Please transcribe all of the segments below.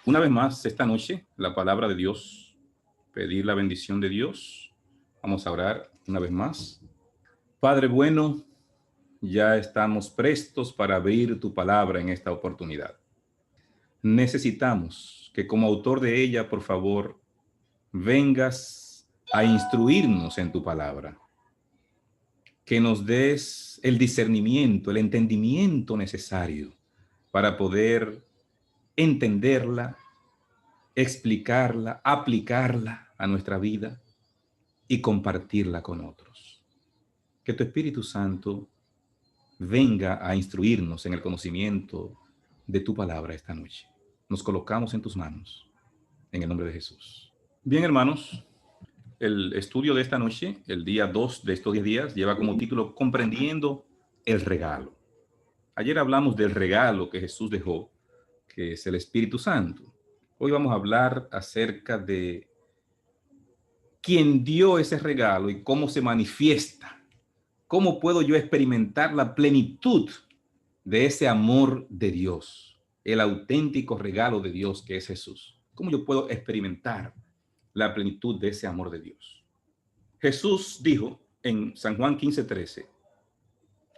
Una vez más, esta noche, la palabra de Dios, pedir la bendición de Dios. Vamos a orar una vez más. Padre bueno, ya estamos prestos para abrir tu palabra en esta oportunidad. Necesitamos que como autor de ella, por favor, vengas a instruirnos en tu palabra, que nos des el discernimiento, el entendimiento necesario para poder entenderla, explicarla, aplicarla a nuestra vida y compartirla con otros. Que tu Espíritu Santo venga a instruirnos en el conocimiento de tu palabra esta noche. Nos colocamos en tus manos, en el nombre de Jesús. Bien, hermanos, el estudio de esta noche, el día 2 de estos 10 días, lleva como título Comprendiendo el regalo. Ayer hablamos del regalo que Jesús dejó, que es el Espíritu Santo. Hoy vamos a hablar acerca de quién dio ese regalo y cómo se manifiesta. ¿Cómo puedo yo experimentar la plenitud de ese amor de Dios? El auténtico regalo de Dios que es Jesús. ¿Cómo yo puedo experimentar la plenitud de ese amor de Dios? Jesús dijo en San Juan 15:13,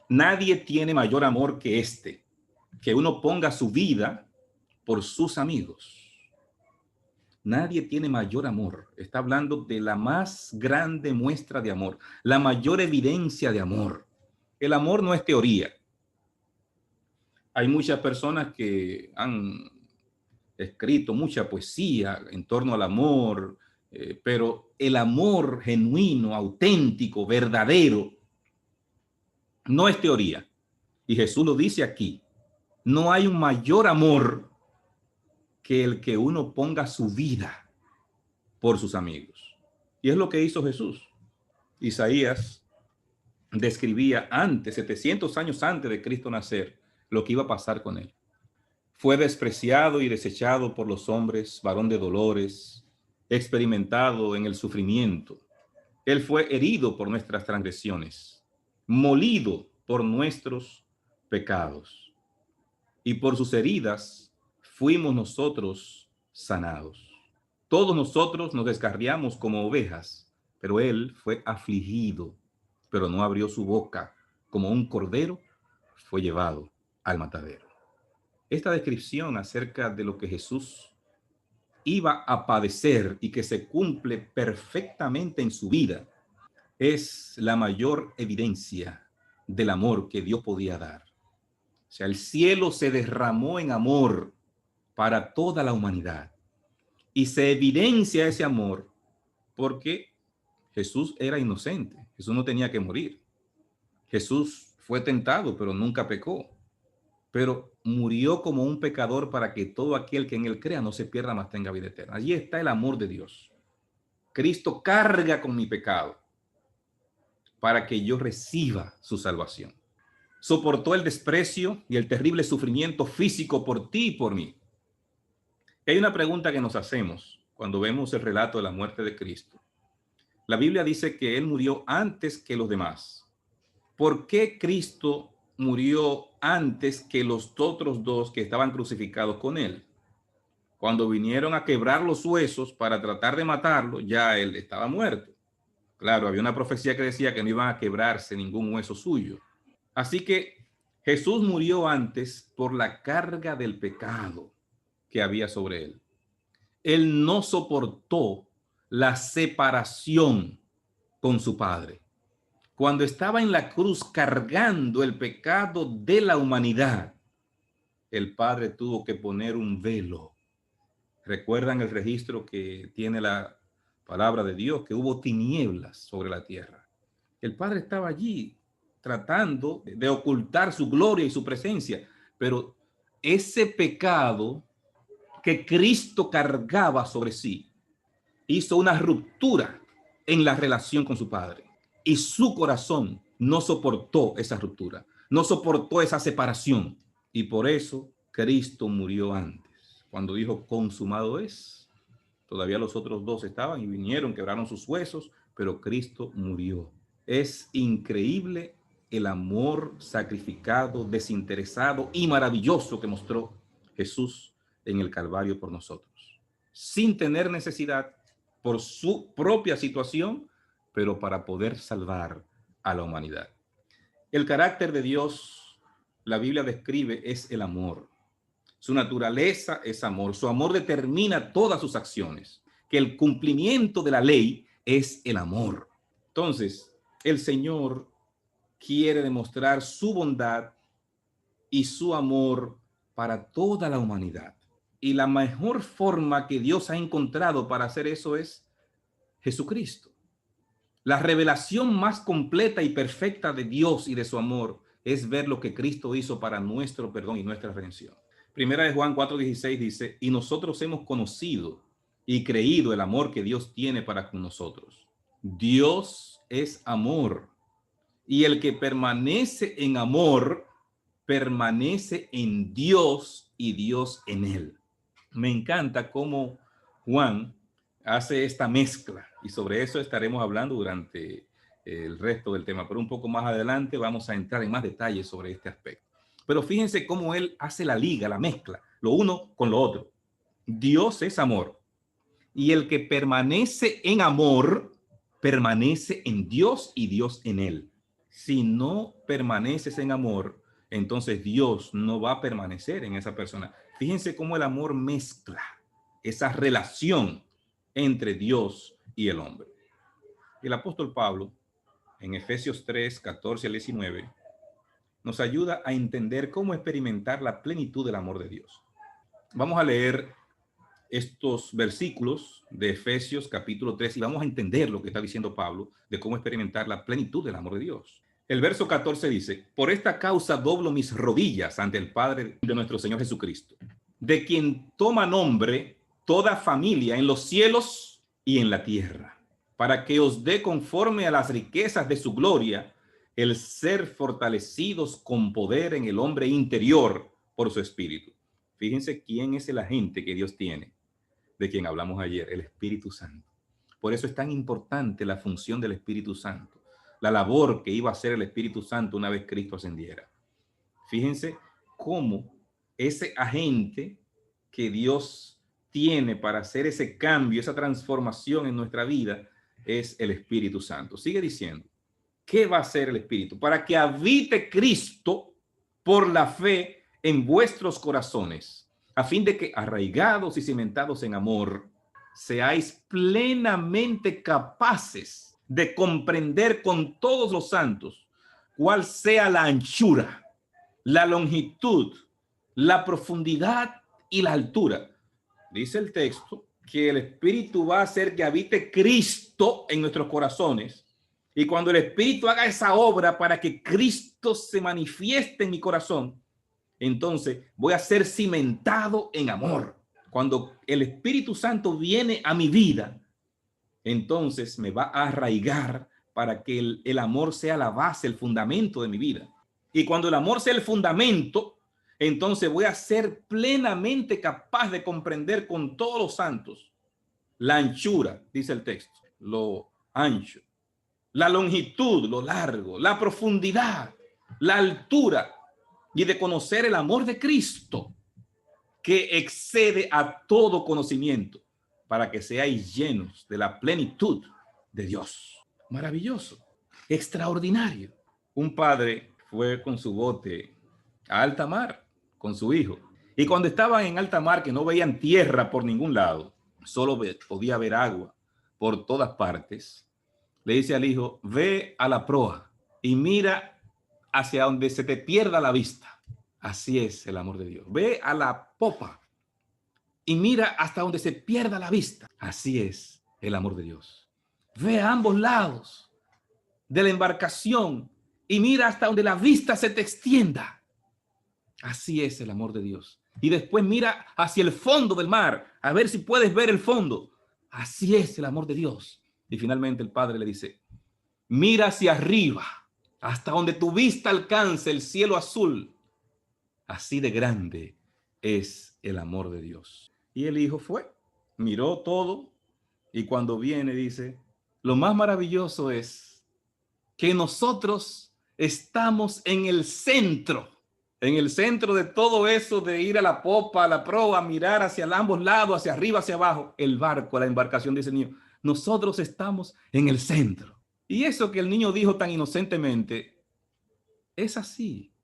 nadie tiene mayor amor que este, que uno ponga su vida por sus amigos. Nadie tiene mayor amor. Está hablando de la más grande muestra de amor, la mayor evidencia de amor. El amor no es teoría. Hay muchas personas que han escrito mucha poesía en torno al amor, pero el amor genuino, auténtico, verdadero, no es teoría. Y Jesús lo dice aquí. No hay un mayor amor que el que uno ponga su vida por sus amigos. Y es lo que hizo Jesús. Isaías describía antes, 700 años antes de Cristo nacer, lo que iba a pasar con él. Fue despreciado y desechado por los hombres, varón de dolores, experimentado en el sufrimiento. Él fue herido por nuestras transgresiones, molido por nuestros pecados. Y por sus heridas fuimos nosotros sanados. Todos nosotros nos descarriamos como ovejas, pero él fue afligido, pero no abrió su boca. Como un cordero fue llevado al matadero. Esta descripción acerca de lo que Jesús iba a padecer y que se cumple perfectamente en su vida es la mayor evidencia del amor que Dios podía dar. O sea, el cielo se derramó en amor para toda la humanidad y se evidencia ese amor porque Jesús era inocente. Jesús no tenía que morir. Jesús fue tentado, pero nunca pecó. Pero murió como un pecador para que todo aquel que en él crea no se pierda, mas tenga vida eterna. Allí está el amor de Dios. Cristo carga con mi pecado para que yo reciba su salvación. Soportó el desprecio y el terrible sufrimiento físico por ti y por mí. Hay una pregunta que nos hacemos cuando vemos el relato de la muerte de Cristo. La Biblia dice que él murió antes que los demás. ¿Por qué Cristo murió antes que los otros dos que estaban crucificados con él? Cuando vinieron a quebrar los huesos para tratar de matarlo, ya él estaba muerto. Claro, había una profecía que decía que no iban a quebrarse ningún hueso suyo. Así que Jesús murió antes por la carga del pecado que había sobre él. Él no soportó la separación con su Padre. Cuando estaba en la cruz cargando el pecado de la humanidad, el Padre tuvo que poner un velo. ¿Recuerdan el registro que tiene la palabra de Dios? Que hubo tinieblas sobre la tierra. El Padre estaba allí tratando de ocultar su gloria y su presencia, pero ese pecado que Cristo cargaba sobre sí hizo una ruptura en la relación con su Padre. Y su corazón no soportó esa ruptura, no soportó esa separación. Y por eso Cristo murió antes. Cuando dijo consumado es, todavía los otros dos estaban y vinieron, quebraron sus huesos, pero Cristo murió. Es increíble el amor sacrificado, desinteresado y maravilloso que mostró Jesús en el Calvario por nosotros, sin tener necesidad por su propia situación, pero para poder salvar a la humanidad. El carácter de Dios, la Biblia describe, es el amor. Su naturaleza es amor. Su amor determina todas sus acciones. Que el cumplimiento de la ley es el amor. Entonces, el Señor quiere demostrar su bondad y su amor para toda la humanidad. Y la mejor forma que Dios ha encontrado para hacer eso es Jesucristo. La revelación más completa y perfecta de Dios y de su amor es ver lo que Cristo hizo para nuestro perdón y nuestra redención. Primera de Juan 4:16 dice, y nosotros hemos conocido y creído el amor que Dios tiene para con nosotros. Dios es amor, y el que permanece en amor, permanece en Dios y Dios en él. Me encanta cómo Juan hace esta mezcla, y sobre eso estaremos hablando durante el resto del tema, pero un poco más adelante vamos a entrar en más detalles sobre este aspecto. Pero fíjense cómo él hace la liga, la mezcla, lo uno con lo otro. Dios es amor, y el que permanece en amor, permanece en Dios y Dios en él. Si no permaneces en amor, entonces Dios no va a permanecer en esa persona. Fíjense cómo el amor mezcla esa relación entre Dios y el hombre. El apóstol Pablo, en Efesios 3, 14 al 19, nos ayuda a entender cómo experimentar la plenitud del amor de Dios. Vamos a leer estos versículos de Efesios capítulo 3 y vamos a entender lo que está diciendo Pablo de cómo experimentar la plenitud del amor de Dios. El verso 14 dice, por esta causa doblo mis rodillas ante el Padre de nuestro Señor Jesucristo, de quien toma nombre toda familia en los cielos y en la tierra, para que os dé conforme a las riquezas de su gloria el ser fortalecidos con poder en el hombre interior por su espíritu. Fíjense quién es el agente que Dios tiene, de quien hablamos ayer, el Espíritu Santo. Por eso es tan importante la función del Espíritu Santo, la labor que iba a hacer el Espíritu Santo una vez Cristo ascendiera. Fíjense cómo ese agente que Dios tiene para hacer ese cambio, esa transformación en nuestra vida, es el Espíritu Santo. Sigue diciendo, ¿qué va a hacer el Espíritu? Para que habite Cristo por la fe en vuestros corazones, a fin de que, arraigados y cimentados en amor, seáis plenamente capaces de comprender con todos los santos cuál sea la anchura, la longitud, la profundidad y la altura. Dice el texto que el Espíritu va a hacer que habite Cristo en nuestros corazones. Y cuando el Espíritu haga esa obra para que Cristo se manifieste en mi corazón, entonces voy a ser cimentado en amor. Cuando el Espíritu Santo viene a mi vida, entonces me va a arraigar para que el amor sea la base, el fundamento de mi vida. Y cuando el amor sea el fundamento, entonces voy a ser plenamente capaz de comprender con todos los santos la anchura, dice el texto, lo ancho, la longitud, lo largo, la profundidad, la altura, y de conocer el amor de Cristo que excede a todo conocimiento, para que seáis llenos de la plenitud de Dios. Maravilloso, extraordinario. Un padre fue con su bote a alta mar con su hijo, y cuando estaban en alta mar, que no veían tierra por ningún lado, solo podía ver agua por todas partes, le dice al hijo, ve a la proa y mira hacia donde se te pierda la vista. Así es el amor de Dios. Ve a la popa y mira hasta donde se pierda la vista. Así es el amor de Dios. Ve a ambos lados de la embarcación y mira hasta donde la vista se te extienda. Así es el amor de Dios. Y después mira hacia el fondo del mar, a ver si puedes ver el fondo. Así es el amor de Dios. Y finalmente el Padre le dice, mira hacia arriba, hasta donde tu vista alcance el cielo azul. Así de grande es el amor de Dios. Y el hijo fue, miró todo, y cuando viene dice, lo más maravilloso es que nosotros estamos en el centro. En el centro de todo eso de ir a la popa, a la proa, mirar hacia ambos lados, hacia arriba, hacia abajo, el barco, la embarcación, dice el niño, nosotros estamos en el centro. Y eso que el niño dijo tan inocentemente, es así.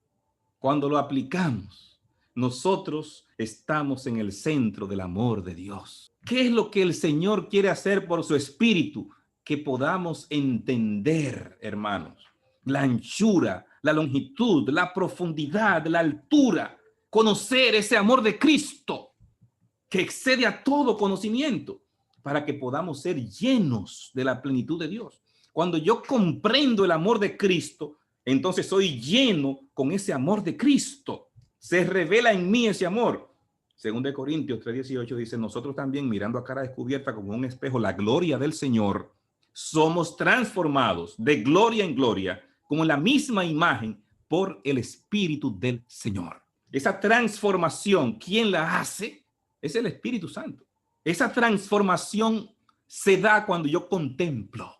Cuando lo aplicamos, nosotros estamos en el centro del amor de Dios. ¿Qué es lo que el Señor quiere hacer por su espíritu? Que podamos entender, hermanos, la anchura, la longitud, la profundidad, la altura, conocer ese amor de Cristo que excede a todo conocimiento, para que podamos ser llenos de la plenitud de Dios. Cuando yo comprendo el amor de Cristo, entonces soy lleno con ese amor de Cristo. Se revela en mí ese amor. Según de Corintios 3:18 dice, nosotros también mirando a cara descubierta como un espejo la gloria del Señor, somos transformados de gloria en gloria como en la misma imagen por el Espíritu del Señor. Esa transformación, ¿quién la hace? Es el Espíritu Santo. Esa transformación se da cuando yo contemplo,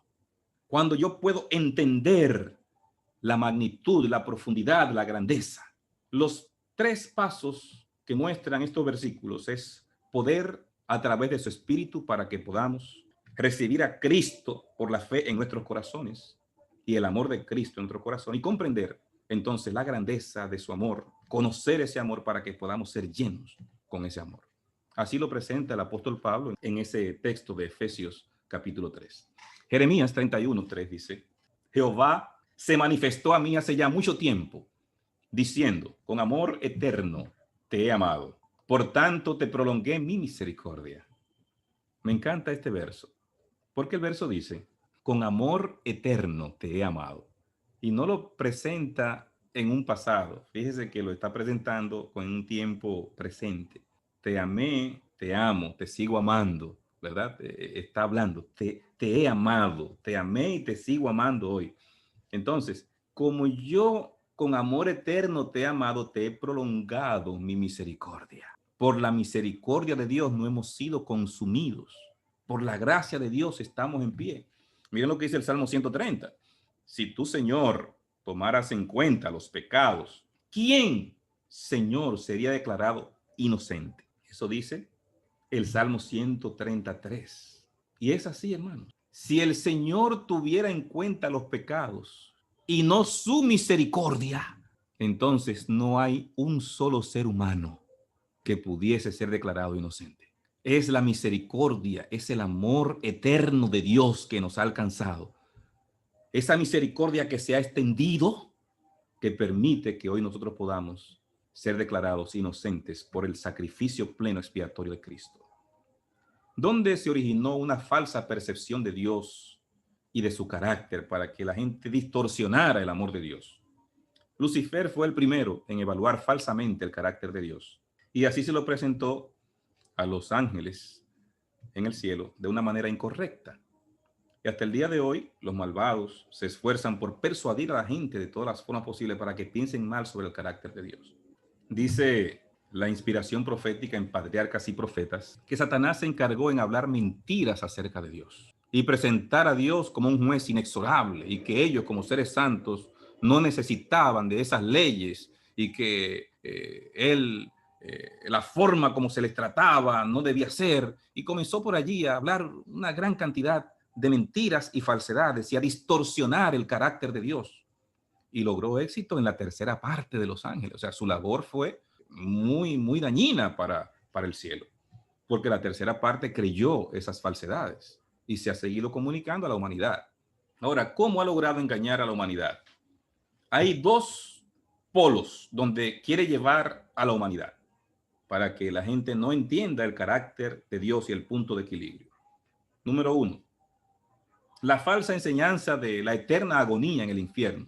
cuando yo puedo entender la magnitud, la profundidad, la grandeza. Los 3 pasos que muestran estos versículos es poder a través de su Espíritu para que podamos recibir a Cristo por la fe en nuestros corazones y el amor de Cristo en nuestro corazón y comprender entonces la grandeza de su amor, conocer ese amor para que podamos ser llenos con ese amor. Así lo presenta el apóstol Pablo en ese texto de Efesios capítulo 3. Jeremías 31:3 dice, Jehová se manifestó a mí hace ya mucho tiempo, diciendo, con amor eterno te he amado, por tanto te prolongué mi misericordia. Me encanta este verso, porque el verso dice, con amor eterno te he amado, y no lo presenta en un pasado. Fíjese que lo está presentando con un tiempo presente. Te amé, te amo, te sigo amando, ¿verdad? Está hablando, te he amado, te amé y te sigo amando hoy. Entonces, como yo con amor eterno te he amado, te he prolongado mi misericordia. Por la misericordia de Dios no hemos sido consumidos. Por la gracia de Dios estamos en pie. Miren lo que dice el Salmo 130. Si tú, Señor, tomaras en cuenta los pecados, ¿quién, Señor, sería declarado inocente? Eso dice el Salmo 133. Y es así, hermanos. Si el Señor tuviera en cuenta los pecados y no su misericordia, entonces no hay un solo ser humano que pudiese ser declarado inocente. Es la misericordia, es el amor eterno de Dios que nos ha alcanzado. Esa misericordia que se ha extendido, que permite que hoy nosotros podamos ser declarados inocentes por el sacrificio pleno expiatorio de Cristo. ¿Dónde se originó una falsa percepción de Dios y de su carácter para que la gente distorsionara el amor de Dios? Lucifer fue el primero en evaluar falsamente el carácter de Dios, y así se lo presentó a los ángeles en el cielo de una manera incorrecta. Y hasta el día de hoy, los malvados se esfuerzan por persuadir a la gente de todas las formas posibles para que piensen mal sobre el carácter de Dios. Dice la inspiración profética en Patriarcas y Profetas que Satanás se encargó en hablar mentiras acerca de Dios y presentar a Dios como un juez inexorable, y que ellos como seres santos no necesitaban de esas leyes, y que la forma como se les trataba no debía ser, y comenzó por allí a hablar una gran cantidad de mentiras y falsedades y a distorsionar el carácter de Dios, y logró éxito en la tercera parte de los ángeles. O sea, su labor fue muy dañina para el cielo, porque la tercera parte creyó esas falsedades y se ha seguido comunicando a la humanidad. Ahora, ¿cómo ha logrado engañar a la humanidad? Hay 2 polos donde quiere llevar a la humanidad para que la gente no entienda el carácter de Dios y el punto de equilibrio. Número 1, la falsa enseñanza de la eterna agonía en el infierno.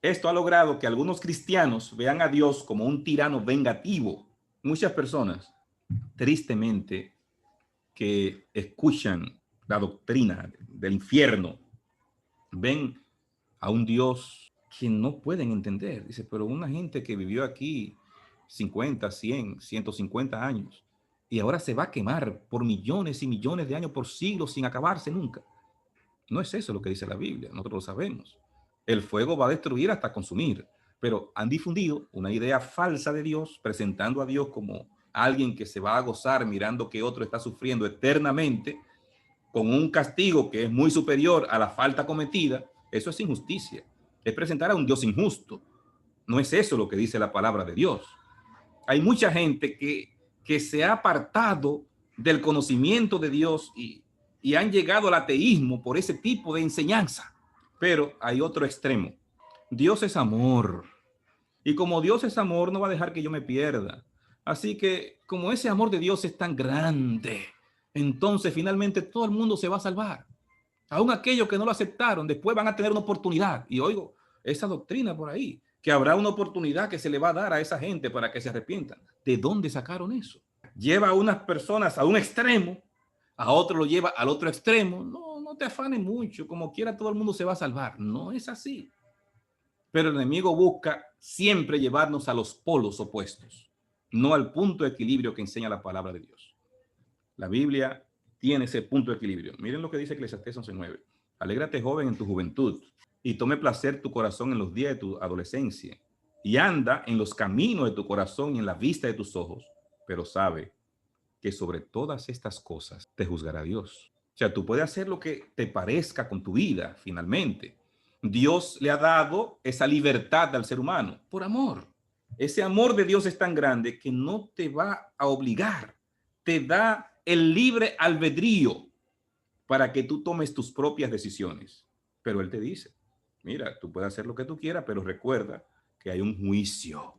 Esto ha logrado que algunos cristianos vean a Dios como un tirano vengativo. Muchas personas, tristemente, que escuchan la doctrina del infierno, ven a un Dios que no pueden entender. Dice, pero una gente que vivió aquí 50, 100, 150 años y ahora se va a quemar por millones y millones de años, por siglos, sin acabarse nunca. No es eso lo que dice la Biblia, nosotros lo sabemos. El fuego va a destruir hasta consumir. pero han difundido una idea falsa de Dios, presentando a Dios como alguien que se va a gozar mirando que otro está sufriendo eternamente, con un castigo que es muy superior a la falta cometida. Eso es injusticia. Es presentar a un Dios injusto. No es eso lo que dice la palabra de Dios. Hay mucha gente que se ha apartado del conocimiento de Dios y han llegado al ateísmo por ese tipo de enseñanza. Pero hay otro extremo. Dios es amor. Y como Dios es amor, no va a dejar que yo me pierda. Así que como ese amor de Dios es tan grande, entonces finalmente todo el mundo se va a salvar. Aún aquellos que no lo aceptaron, después van a tener una oportunidad. Y oigo esa doctrina por ahí, que habrá una oportunidad que se le va a dar a esa gente para que se arrepientan. ¿De dónde sacaron eso? Lleva a unas personas a un extremo, a otro lo lleva al otro extremo. No, no te afanes mucho, como quiera todo el mundo se va a salvar. No es así. Pero el enemigo busca siempre llevarnos a los polos opuestos, no al punto de equilibrio que enseña la palabra de Dios. La Biblia tiene ese punto de equilibrio. Miren lo que dice Eclesiastés 11:9. Alégrate, joven, en tu juventud, y tome placer tu corazón en los días de tu adolescencia, y anda en los caminos de tu corazón y en la vista de tus ojos, pero sabe que sobre todas estas cosas te juzgará Dios. O sea, tú puedes hacer lo que te parezca con tu vida, finalmente. Dios le ha dado esa libertad al ser humano por amor. Ese amor de Dios es tan grande que no te va a obligar, te da el libre albedrío para que tú tomes tus propias decisiones. Pero Él te dice, mira, tú puedes hacer lo que tú quieras, pero recuerda que hay un juicio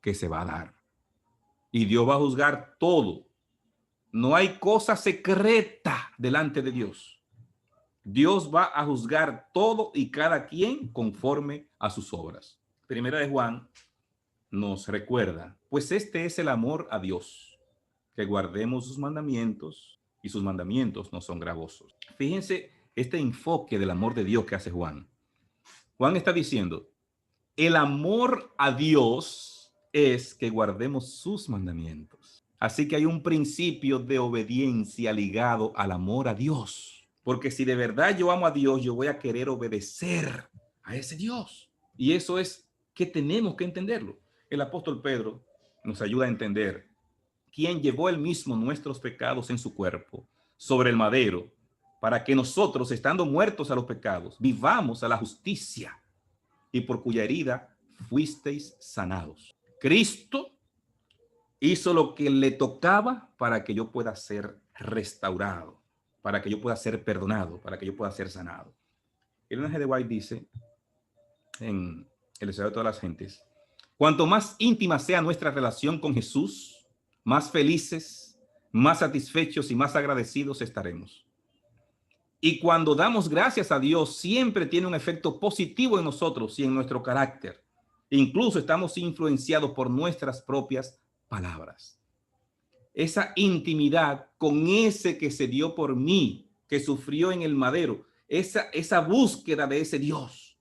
que se va a dar. Y Dios va a juzgar todo. No hay cosa secreta delante de Dios. Dios va a juzgar todo y cada quien conforme a sus obras. Primera de Juan nos recuerda, pues este es el amor a Dios, que guardemos sus mandamientos, y sus mandamientos no son gravosos. Fíjense este enfoque del amor de Dios que hace Juan. Juan está diciendo, el amor a Dios es que guardemos sus mandamientos. Así que hay un principio de obediencia ligado al amor a Dios. Porque si de verdad yo amo a Dios, yo voy a querer obedecer a ese Dios. Y eso es que tenemos que entenderlo. El apóstol Pedro nos ayuda a entender quién llevó él mismo nuestros pecados en su cuerpo sobre el madero, para que nosotros, estando muertos a los pecados, vivamos a la justicia, y por cuya herida fuisteis sanados. Cristo hizo lo que le tocaba para que yo pueda ser restaurado, para que yo pueda ser perdonado, para que yo pueda ser sanado. El G. de White dice en El deseo de todas las gentes, cuanto más íntima sea nuestra relación con Jesús, más felices, más satisfechos y más agradecidos estaremos. Y cuando damos gracias a Dios, siempre tiene un efecto positivo en nosotros y en nuestro carácter. Incluso estamos influenciados por nuestras propias palabras. Esa intimidad con ese que se dio por mí, que sufrió en el madero, esa búsqueda de ese Dios,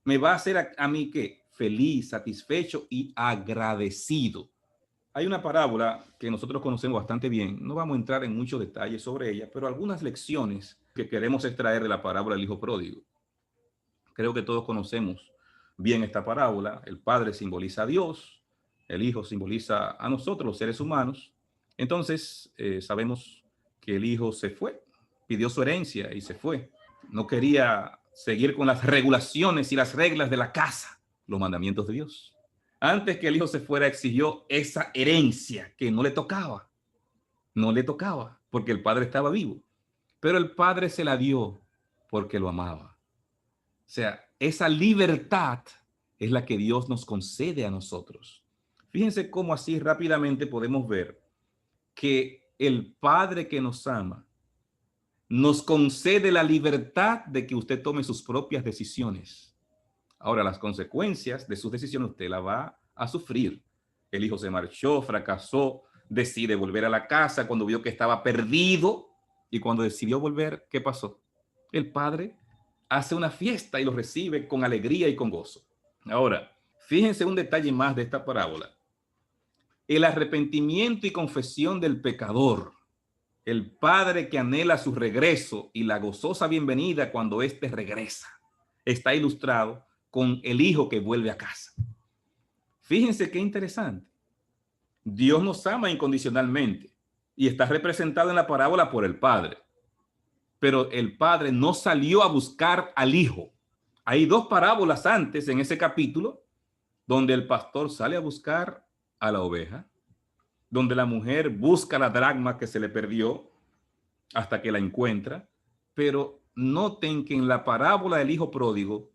me va a hacer a mí que feliz, satisfecho y agradecido. Hay una parábola que nosotros conocemos bastante bien. No vamos a entrar en muchos detalles sobre ella, pero algunas lecciones que queremos extraer de la parábola del hijo pródigo. Creo que todos conocemos bien esta parábola. El padre simboliza a Dios, el hijo simboliza a nosotros, los seres humanos. Entonces, sabemos que el hijo se fue, pidió su herencia y se fue. No quería seguir con las regulaciones y las reglas de la casa, los mandamientos de Dios. Antes que el hijo se fuera, exigió esa herencia que no le tocaba. No le tocaba, porque el padre estaba vivo. Pero el padre se la dio porque lo amaba. O sea, esa libertad es la que Dios nos concede a nosotros. Fíjense cómo así rápidamente podemos ver que el Padre que nos ama nos concede la libertad de que usted tome sus propias decisiones. Ahora, las consecuencias de sus decisiones usted la va a sufrir. El hijo se marchó, fracasó, decide volver a la casa cuando vio que estaba perdido, y cuando decidió volver, ¿qué pasó? El padre hace una fiesta y lo recibe con alegría y con gozo. Ahora, fíjense un detalle más de esta parábola. El arrepentimiento y confesión del pecador, el padre que anhela su regreso y la gozosa bienvenida cuando éste regresa, está ilustrado con el hijo que vuelve a casa. Fíjense qué interesante. Dios nos ama incondicionalmente y está representado en la parábola por el Padre. Pero el Padre no salió a buscar al Hijo. Hay dos parábolas antes en ese capítulo donde el pastor sale a buscar a la oveja, donde la mujer busca la dracma que se le perdió hasta que la encuentra. Pero noten que en la parábola del hijo pródigo,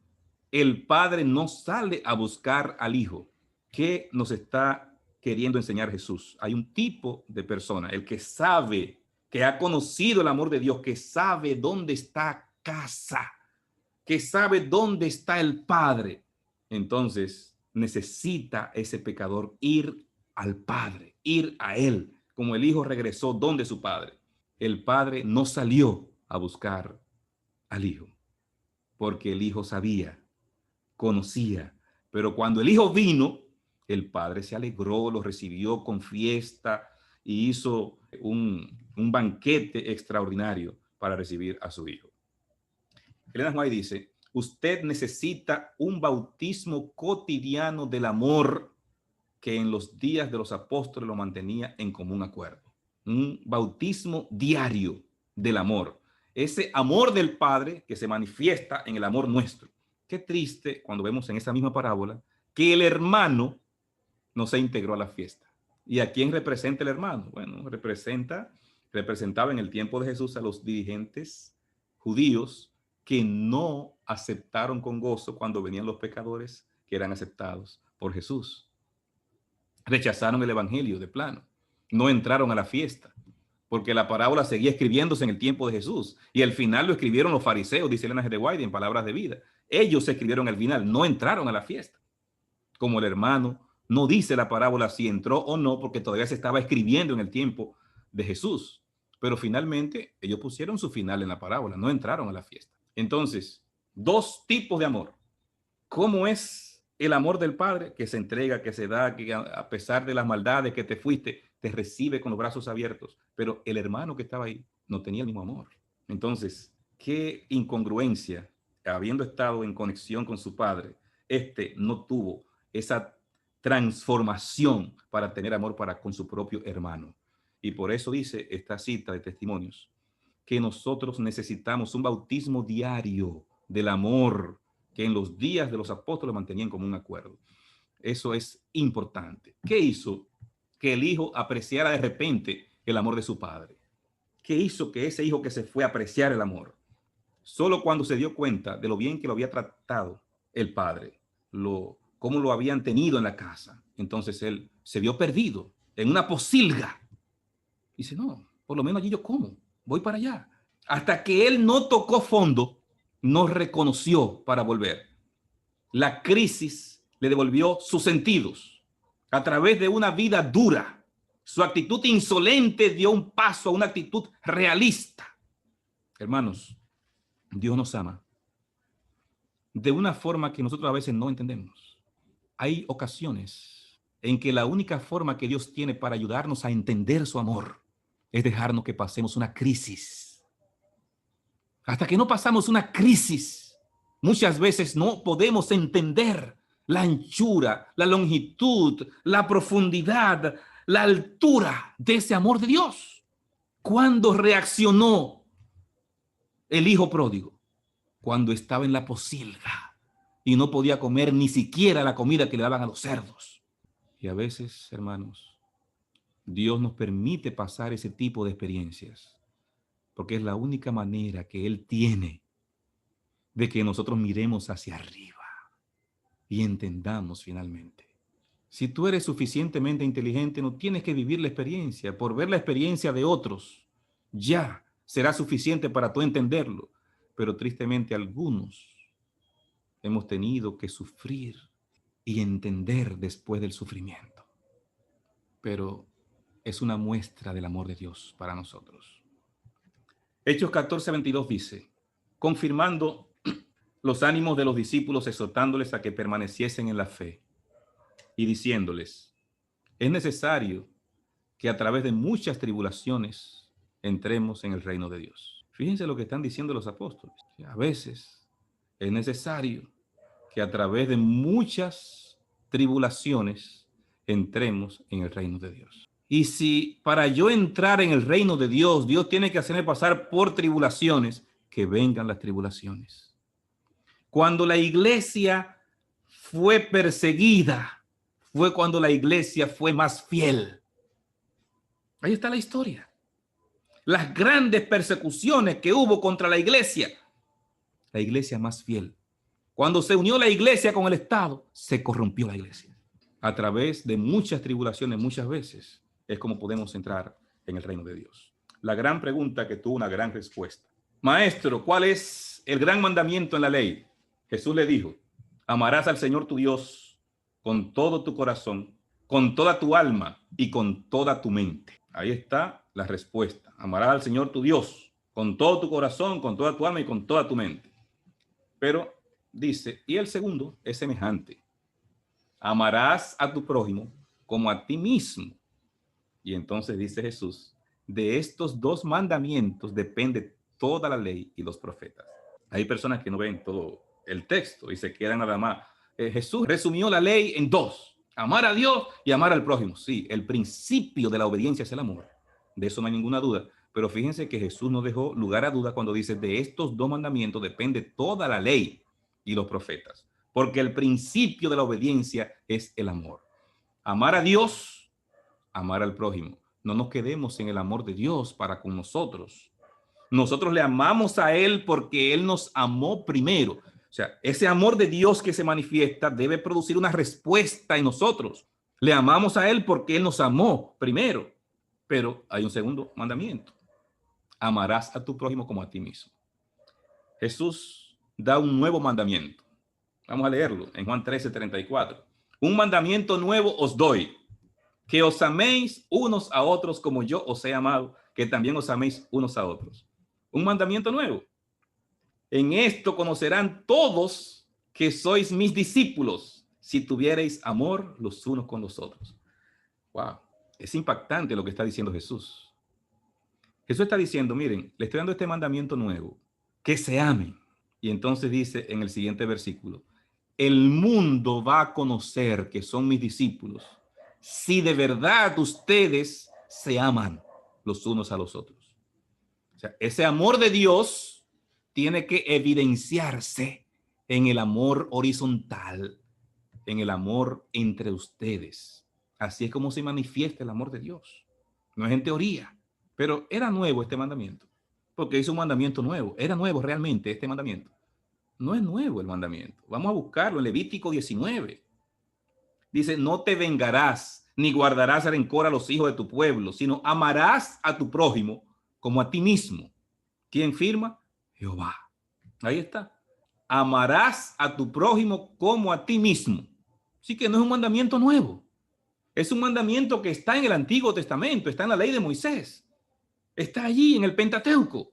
el padre no sale a buscar al hijo. ¿Qué nos está queriendo enseñar Jesús? Hay un tipo de persona, el que sabe, que ha conocido el amor de Dios, que sabe dónde está casa, que sabe dónde está el Padre. Entonces necesita ese pecador ir al Padre, ir a Él, como el Hijo regresó donde su Padre. El Padre no salió a buscar al Hijo, porque el Hijo sabía, conocía, pero cuando el Hijo vino, el Padre se alegró, lo recibió con fiesta y hizo un banquete extraordinario para recibir a su Hijo. Elena White dice, usted necesita un bautismo cotidiano del amor que en los días de los apóstoles lo mantenía en común acuerdo. Un bautismo diario del amor. Ese amor del Padre que se manifiesta en el amor nuestro. Qué triste cuando vemos en esa misma parábola que el hermano no se integró a la fiesta. ¿Y a quién representa el hermano? Bueno, representaba en el tiempo de Jesús a los dirigentes judíos que no aceptaron con gozo cuando venían los pecadores que eran aceptados por Jesús. Rechazaron el evangelio de plano. No entraron a la fiesta, porque la parábola seguía escribiéndose en el tiempo de Jesús. Y al final lo escribieron los fariseos, dice Elena G. White en Palabras de Vida. Ellos se escribieron al final, no entraron a la fiesta. Como el hermano, no dice la parábola si entró o no, porque todavía se estaba escribiendo en el tiempo de Jesús. Pero finalmente ellos pusieron su final en la parábola, no entraron a la fiesta. Entonces, dos tipos de amor. ¿Cómo es el amor del Padre? Que se entrega, que se da, que a pesar de las maldades que te fuiste, te recibe con los brazos abiertos. Pero el hermano que estaba ahí no tenía el mismo amor. Entonces, qué incongruencia, habiendo estado en conexión con su Padre, no tuvo esa transformación para tener amor para con su propio hermano. Y por eso dice esta cita de Testimonios, que nosotros necesitamos un bautismo diario del amor que en los días de los apóstoles mantenían como un acuerdo. Eso es importante. ¿Qué hizo que el hijo apreciara de repente el amor de su padre? ¿Qué hizo que ese hijo que se fue a apreciar el amor? Solo cuando se dio cuenta de lo bien que lo había tratado el padre, cómo lo habían tenido en la casa. Entonces él se vio perdido en una posilga. Dice, no, por lo menos allí yo como, voy para allá. Hasta que él no tocó fondo, no reconoció para volver. La crisis le devolvió sus sentidos a través de una vida dura. Su actitud insolente dio un paso a una actitud realista. Hermanos, Dios nos ama de una forma que nosotros a veces no entendemos. Hay ocasiones en que la única forma que Dios tiene para ayudarnos a entender su amor es dejarnos que pasemos una crisis. Hasta que no pasamos una crisis, muchas veces no podemos entender la anchura, la longitud, la profundidad, la altura de ese amor de Dios. ¿Cuándo reaccionó el hijo pródigo? Cuando estaba en la posilga y no podía comer ni siquiera la comida que le daban a los cerdos. Y a veces, hermanos, Dios nos permite pasar ese tipo de experiencias porque es la única manera que Él tiene de que nosotros miremos hacia arriba y entendamos finalmente. Si tú eres suficientemente inteligente, no tienes que vivir la experiencia. Por ver la experiencia de otros, ya será suficiente para tú entenderlo. Pero tristemente algunos hemos tenido que sufrir y entender después del sufrimiento. Pero es una muestra del amor de Dios para nosotros. Hechos 14:22 dice, confirmando los ánimos de los discípulos, exhortándoles a que permaneciesen en la fe y diciéndoles, es necesario que a través de muchas tribulaciones entremos en el reino de Dios. Fíjense lo que están diciendo los apóstoles, que a veces es necesario que a través de muchas tribulaciones, entremos en el reino de Dios. Y si para yo entrar en el reino de Dios, Dios tiene que hacerme pasar por tribulaciones, que vengan las tribulaciones. Cuando la iglesia fue perseguida, fue cuando la iglesia fue más fiel. Ahí está la historia. Las grandes persecuciones que hubo contra la iglesia más fiel. Cuando se unió la iglesia con el Estado, se corrompió la iglesia. A través de muchas tribulaciones, muchas veces, es como podemos entrar en el reino de Dios. La gran pregunta que tuvo una gran respuesta. Maestro, ¿cuál es el gran mandamiento en la ley? Jesús le dijo, amarás al Señor tu Dios con todo tu corazón, con toda tu alma y con toda tu mente. Ahí está la respuesta. Amarás al Señor tu Dios con todo tu corazón, con toda tu alma y con toda tu mente. Pero dice, y el segundo es semejante. Amarás a tu prójimo como a ti mismo. Y entonces dice Jesús, de estos dos mandamientos depende toda la ley y los profetas. Hay personas que no ven todo el texto y se quedan nada más. Jesús resumió la ley en dos, amar a Dios y amar al prójimo. Sí, el principio de la obediencia es el amor. De eso no hay ninguna duda. Pero fíjense que Jesús no dejó lugar a duda cuando dice, de estos dos mandamientos depende toda la ley y los profetas. Porque el principio de la obediencia es el amor. Amar a Dios, amar al prójimo. No nos quedemos en el amor de Dios para con nosotros. Nosotros le amamos a Él porque Él nos amó primero. O sea, ese amor de Dios que se manifiesta debe producir una respuesta en nosotros. Le amamos a Él porque Él nos amó primero. Pero hay un segundo mandamiento. Amarás a tu prójimo como a ti mismo. Jesús da un nuevo mandamiento. Vamos a leerlo en Juan 13:34. Un mandamiento nuevo os doy, que os améis unos a otros como yo os he amado, que también os améis unos a otros. Un mandamiento nuevo. En esto conocerán todos que sois mis discípulos, si tuviereis amor los unos con los otros. Wow, es impactante lo que está diciendo Jesús. Jesús está diciendo, miren, le estoy dando este mandamiento nuevo, que se amen. Y entonces dice en el siguiente versículo, el mundo va a conocer que son mis discípulos si de verdad ustedes se aman los unos a los otros. O sea, ese amor de Dios tiene que evidenciarse en el amor horizontal, en el amor entre ustedes. Así es como se manifiesta el amor de Dios. No es en teoría, pero era nuevo este mandamiento, porque hizo un mandamiento nuevo. Era nuevo realmente este mandamiento. No es nuevo el mandamiento. Vamos a buscarlo en Levítico 19. Dice, no te vengarás, ni guardarás rencor a los hijos de tu pueblo, sino amarás a tu prójimo como a ti mismo. ¿Quién firma? Jehová. Ahí está. Amarás a tu prójimo como a ti mismo. Así que no es un mandamiento nuevo. Es un mandamiento que está en el Antiguo Testamento, está en la ley de Moisés. Está allí en el Pentateuco.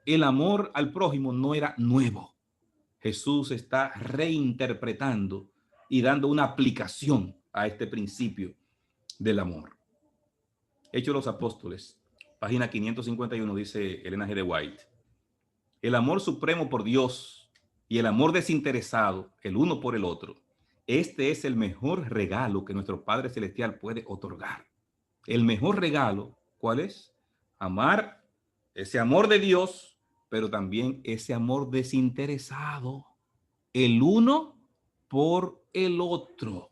El amor al prójimo no era nuevo. Jesús está reinterpretando y dando una aplicación a este principio del amor. Hechos de los Apóstoles, página 551, dice Elena G. de White. El amor supremo por Dios y el amor desinteresado, el uno por el otro, este es el mejor regalo que nuestro Padre Celestial puede otorgar. El mejor regalo, ¿cuál es? Amar, ese amor de Dios, pero también ese amor desinteresado, el uno por el otro.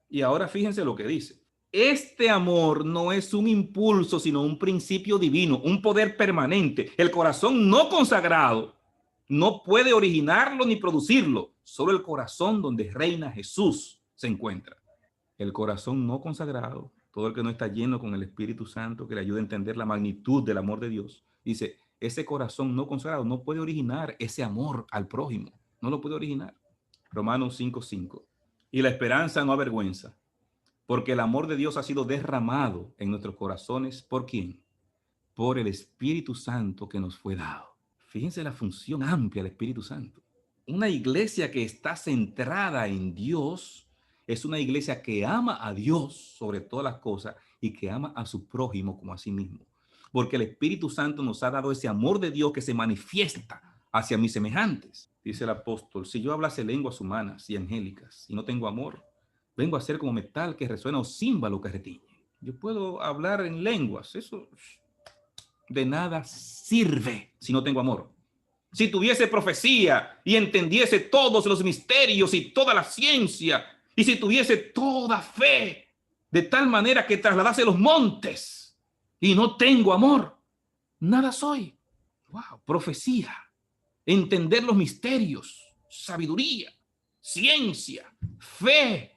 Y ahora fíjense lo que dice. Este amor no es un impulso, sino un principio divino, un poder permanente. El corazón no consagrado no puede originarlo ni producirlo. Solo el corazón donde reina Jesús se encuentra. El corazón no consagrado, todo el que no está lleno con el Espíritu Santo, que le ayude a entender la magnitud del amor de Dios, dice, ese corazón no consagrado no puede originar ese amor al prójimo. No lo puede originar. Romanos 5:5. Y la esperanza no avergüenza, porque el amor de Dios ha sido derramado en nuestros corazones. ¿Por quién? Por el Espíritu Santo que nos fue dado. Fíjense la función amplia del Espíritu Santo. Una iglesia que está centrada en Dios es una iglesia que ama a Dios sobre todas las cosas y que ama a su prójimo como a sí mismo. Porque el Espíritu Santo nos ha dado ese amor de Dios que se manifiesta hacia mis semejantes. Dice el apóstol, si yo hablase lenguas humanas y angélicas y no tengo amor, vengo a ser como metal que resuena o címbalo que retiñe. Yo puedo hablar en lenguas, eso de nada sirve si no tengo amor. Si tuviese profecía y entendiese todos los misterios y toda la ciencia, y si tuviese toda fe, de tal manera que trasladase los montes, y no tengo amor, nada soy. Wow, profecía, entender los misterios, sabiduría, ciencia, fe.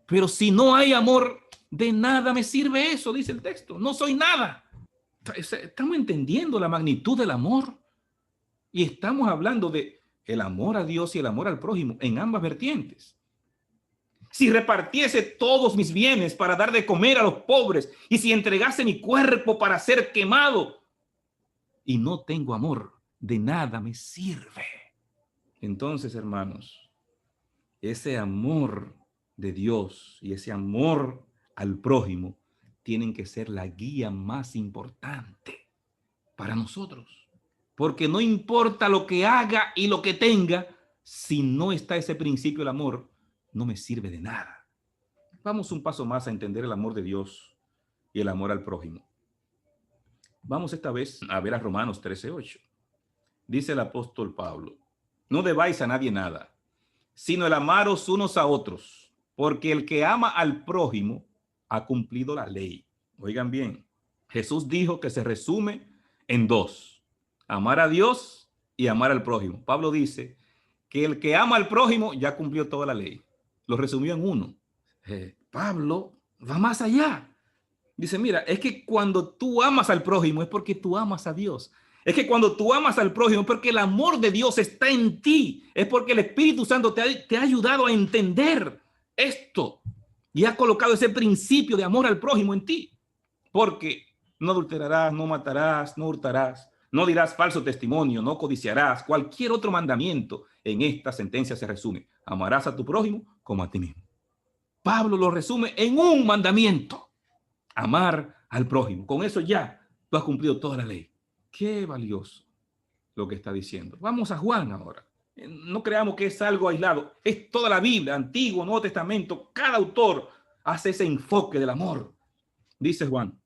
Pero si no hay amor, de nada me sirve eso, dice el texto. No soy nada. Estamos entendiendo la magnitud del amor. Y estamos hablando de el amor a Dios y el amor al prójimo en ambas vertientes. Si repartiese todos mis bienes para dar de comer a los pobres, y si entregase mi cuerpo para ser quemado, y no tengo amor, de nada me sirve. Entonces, hermanos, ese amor de Dios y ese amor al prójimo tienen que ser la guía más importante para nosotros. Porque no importa lo que haga y lo que tenga, si no está ese principio del amor, no me sirve de nada. Vamos un paso más a entender el amor de Dios y el amor al prójimo. Vamos esta vez a ver a Romanos 13:8. Dice el apóstol Pablo, no debáis a nadie nada, sino el amaros unos a otros, porque el que ama al prójimo ha cumplido la ley. Oigan bien, Jesús dijo que se resume en dos: amar a Dios y amar al prójimo. Pablo dice que el que ama al prójimo ya cumplió toda la ley. Lo resumió en uno. Pablo va más allá. Dice, mira, es que cuando tú amas al prójimo es porque tú amas a Dios. Es que cuando tú amas al prójimo es porque el amor de Dios está en ti. Es porque el Espíritu Santo te ha ayudado a entender esto y ha colocado ese principio de amor al prójimo en ti. Porque no adulterarás, no matarás, no hurtarás, no dirás falso testimonio, no codiciarás. Cualquier otro mandamiento en esta sentencia se resume: amarás a tu prójimo como a ti mismo. Pablo lo resume en un mandamiento: amar al prójimo. Con eso ya tú has cumplido toda la ley. Qué valioso lo que está diciendo. Vamos a Juan ahora. No creamos que es algo aislado. Es toda la Biblia, Antiguo, Nuevo Testamento. Cada autor hace ese enfoque del amor. Dice Juan,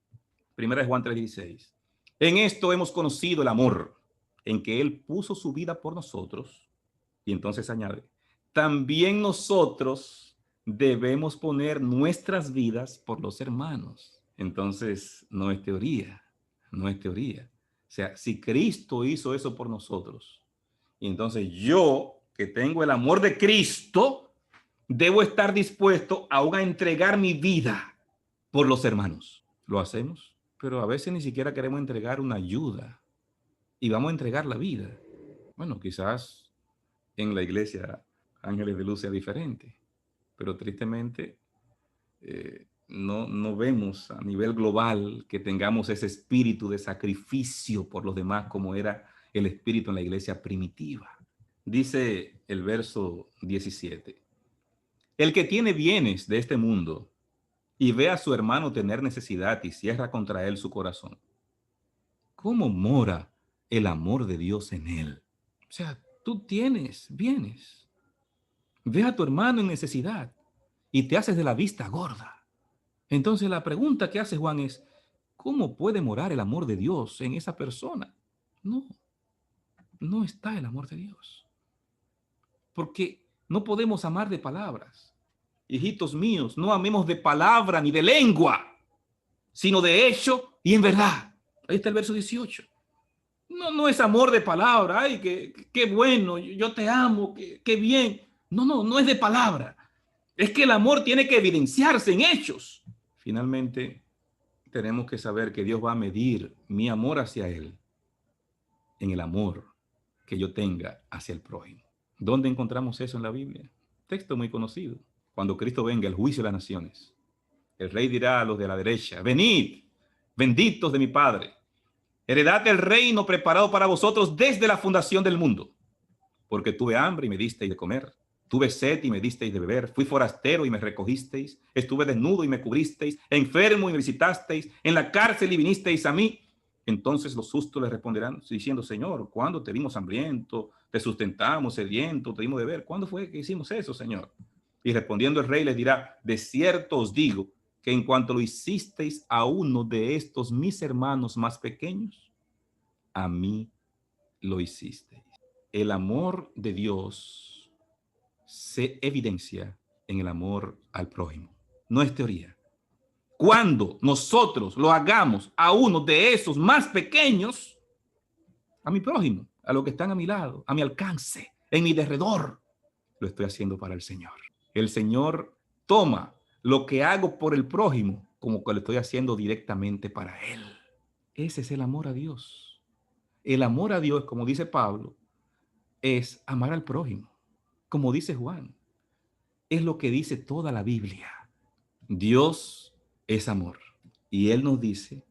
1 Juan 3:16. En esto hemos conocido el amor, en que Él puso su vida por nosotros. Y entonces añade, también nosotros debemos poner nuestras vidas por los hermanos. Entonces, no es teoría, no es teoría. O sea, si Cristo hizo eso por nosotros, y entonces yo, que tengo el amor de Cristo, debo estar dispuesto aún a entregar mi vida por los hermanos. ¿Lo hacemos? Pero a veces ni siquiera queremos entregar una ayuda y vamos a entregar la vida. Bueno, quizás en la iglesia Ángeles de Luz sea diferente, pero tristemente no vemos a nivel global que tengamos ese espíritu de sacrificio por los demás como era el espíritu en la iglesia primitiva. Dice el verso 17, el que tiene bienes de este mundo y ve a su hermano tener necesidad y cierra contra él su corazón, ¿cómo mora el amor de Dios en él? O sea, tú tienes bienes, ve a tu hermano en necesidad y te haces de la vista gorda. Entonces la pregunta que hace Juan es, ¿cómo puede morar el amor de Dios en esa persona? No está el amor de Dios. Porque no podemos amar de palabras. Hijitos míos, no amemos de palabra ni de lengua, sino de hecho y en verdad. Ahí está el verso 18. No es amor de palabra. Ay, qué bueno, yo te amo, qué bien. No es de palabra. Es que el amor tiene que evidenciarse en hechos. Finalmente, tenemos que saber que Dios va a medir mi amor hacia Él en el amor que yo tenga hacia el prójimo. ¿Dónde encontramos eso en la Biblia? Texto muy conocido. Cuando Cristo venga, el juicio de las naciones, el rey dirá a los de la derecha, venid, benditos de mi Padre, heredad el reino preparado para vosotros desde la fundación del mundo. Porque tuve hambre y me disteis de comer, tuve sed y me disteis de beber, fui forastero y me recogisteis, estuve desnudo y me cubristeis, enfermo y me visitasteis, en la cárcel y vinisteis a mí. Entonces los justos le responderán diciendo, Señor, ¿cuándo te vimos hambriento? Te sustentamos sediento, te dimos de beber. ¿Cuándo fue que hicimos eso, Señor? Y respondiendo el rey les dirá, de cierto os digo que en cuanto lo hicisteis a uno de estos mis hermanos más pequeños, a mí lo hicisteis. El amor de Dios se evidencia en el amor al prójimo. No es teoría. Cuando nosotros lo hagamos a uno de esos más pequeños, a mi prójimo, a los que están a mi lado, a mi alcance, en mi derredor, lo estoy haciendo para el Señor. El Señor toma lo que hago por el prójimo como que lo estoy haciendo directamente para Él. Ese es el amor a Dios. El amor a Dios, como dice Pablo, es amar al prójimo. Como dice Juan, es lo que dice toda la Biblia. Dios es amor. Y Él nos dice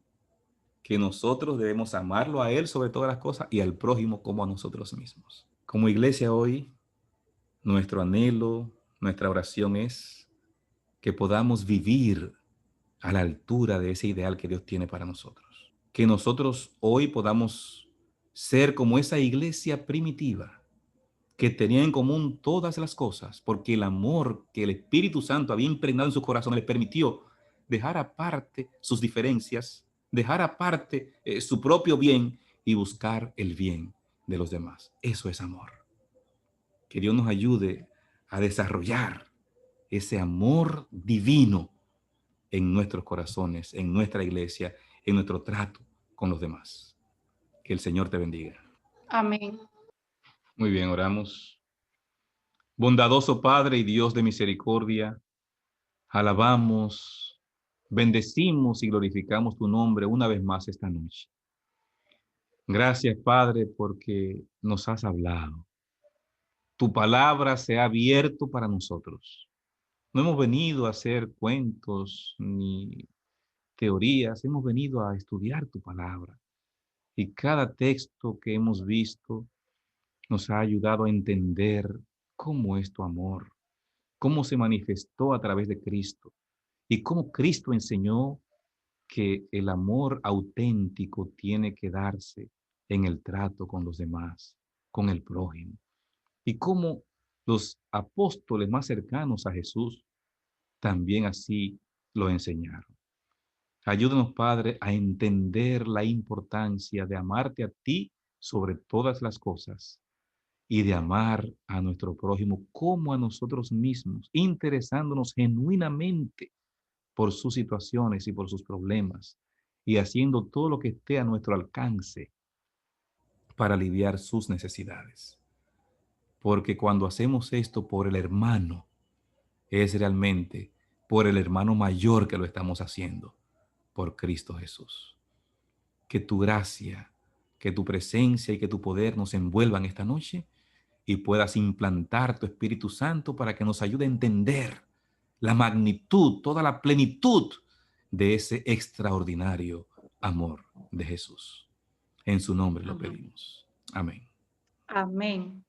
que nosotros debemos amarlo a Él sobre todas las cosas y al prójimo como a nosotros mismos. Como iglesia hoy, nuestro anhelo, nuestra oración es que podamos vivir a la altura de ese ideal que Dios tiene para nosotros. Que nosotros hoy podamos ser como esa iglesia primitiva que tenía en común todas las cosas, porque el amor que el Espíritu Santo había impregnado en su corazón les permitió dejar aparte sus diferencias, dejar aparte su propio bien y buscar el bien de los demás. Eso es amor. Que Dios nos ayude a desarrollar ese amor divino en nuestros corazones, en nuestra iglesia, en nuestro trato con los demás. Que el Señor te bendiga. Amén. Muy bien, oramos. Bondadoso Padre y Dios de misericordia, alabamos, bendecimos y glorificamos tu nombre una vez más esta noche. Gracias, Padre, porque nos has hablado. Tu palabra se ha abierto para nosotros. No hemos venido a hacer cuentos ni teorías, hemos venido a estudiar tu palabra. Y cada texto que hemos visto nos ha ayudado a entender cómo es tu amor, cómo se manifestó a través de Cristo y cómo Cristo enseñó que el amor auténtico tiene que darse en el trato con los demás, con el prójimo. Y cómo los apóstoles más cercanos a Jesús también así lo enseñaron. Ayúdanos, Padre, a entender la importancia de amarte a ti sobre todas las cosas y de amar a nuestro prójimo como a nosotros mismos, interesándonos genuinamente por sus situaciones y por sus problemas y haciendo todo lo que esté a nuestro alcance para aliviar sus necesidades. Porque cuando hacemos esto por el hermano, es realmente por el hermano mayor que lo estamos haciendo, por Cristo Jesús. Que tu gracia, que tu presencia y que tu poder nos envuelvan esta noche y puedas implantar tu Espíritu Santo para que nos ayude a entender la magnitud, toda la plenitud de ese extraordinario amor de Jesús. En su nombre lo Amén. pedimos. Amén. Amén.